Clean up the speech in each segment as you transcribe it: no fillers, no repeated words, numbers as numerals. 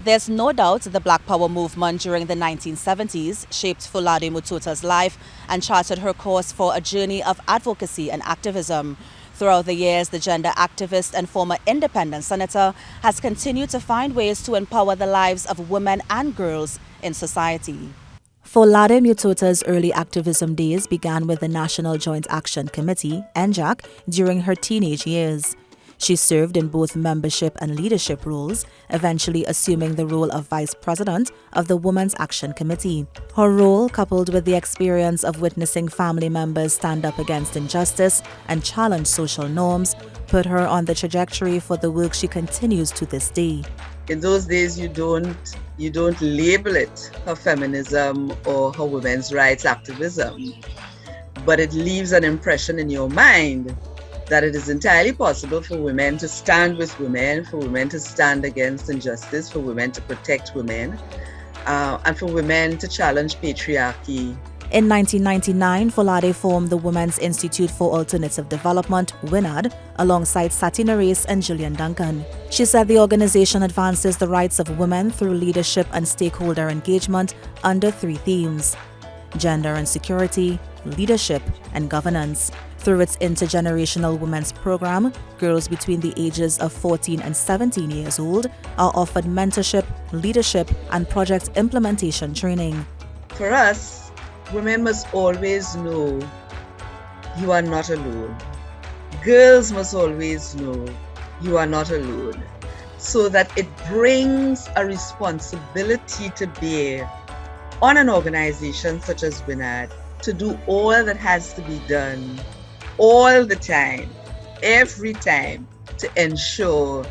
There's no doubt the Black Power movement during the 1970s shaped Folade Mutota's life and charted her course for a journey of advocacy and activism. Throughout the years, the gender activist and former independent senator has continued to find ways to empower the lives of women and girls in society. Folade Mutota's early activism days began with the National Joint Action Committee, NJAC, during her teenage years. She served in both membership and leadership roles, eventually assuming the role of vice president of the Women's Action Committee. Her role, coupled with the experience of witnessing family members stand up against injustice and challenge social norms, put her on the trajectory for the work she continues to this day. In those days, you don't label it her feminism or her women's rights activism, but it leaves an impression in your mind that it is entirely possible for women to stand with women, for women to stand against injustice, for women to protect women, and for women to challenge patriarchy. In 1999, Folade formed the Women's Institute for Alternative Development, WINAD, alongside Sati Nares and Gillian Duncan. She said the organization advances the rights of women through leadership and stakeholder engagement under three themes: gender and security, leadership, and governance. Through its intergenerational women's program, girls between the ages of 14 and 17 years old are offered mentorship, leadership, and project implementation training. For us, women must always know you are not alone. Girls must always know you are not alone, so that it brings a responsibility to bear on an organization such as WINAD to do all that has to be done all the time, every time, to ensure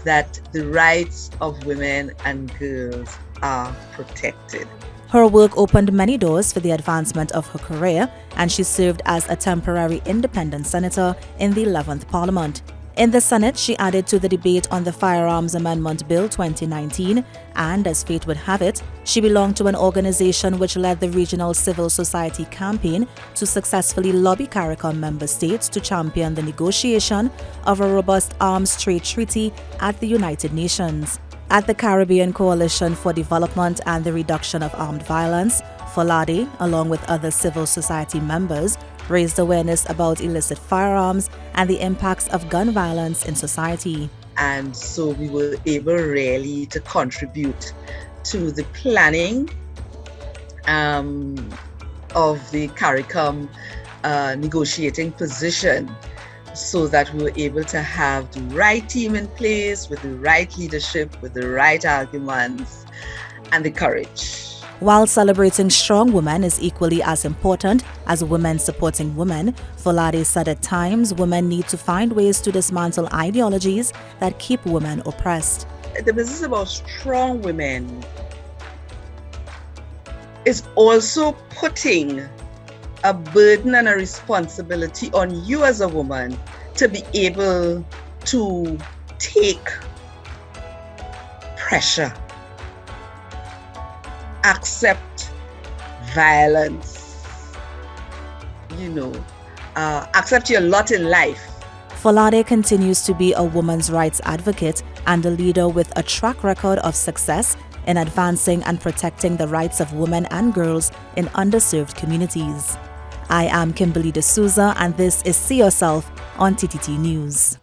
that the rights of women and girls are protected. Her work opened many doors for the advancement of her career, and she served as a temporary independent senator in the 11th Parliament. In the Senate, she added to the debate on the Firearms Amendment Bill 2019, and as fate would have it, she belonged to an organization which led the regional civil society campaign to successfully lobby CARICOM member states to champion the negotiation of a robust arms trade treaty at the United Nations. At the Caribbean Coalition for Development and the Reduction of Armed Violence, Folade, along with other civil society members, raised awareness about illicit firearms and the impacts of gun violence in society. And so we were able really to contribute to the planning of the CARICOM negotiating position, so that we were able to have the right team in place, with the right leadership, with the right arguments, and the courage. While celebrating strong women is equally as important as women supporting women, Folade said at times women need to find ways to dismantle ideologies that keep women oppressed. The business about strong women is also putting a burden and a responsibility on you as a woman to be able to take pressure, accept violence, accept your lot in life. Folade continues to be a women's rights advocate and a leader with a track record of success in advancing and protecting the rights of women and girls in underserved communities. I am Kimberly D'Souza, and this is See Yourself on TTT News.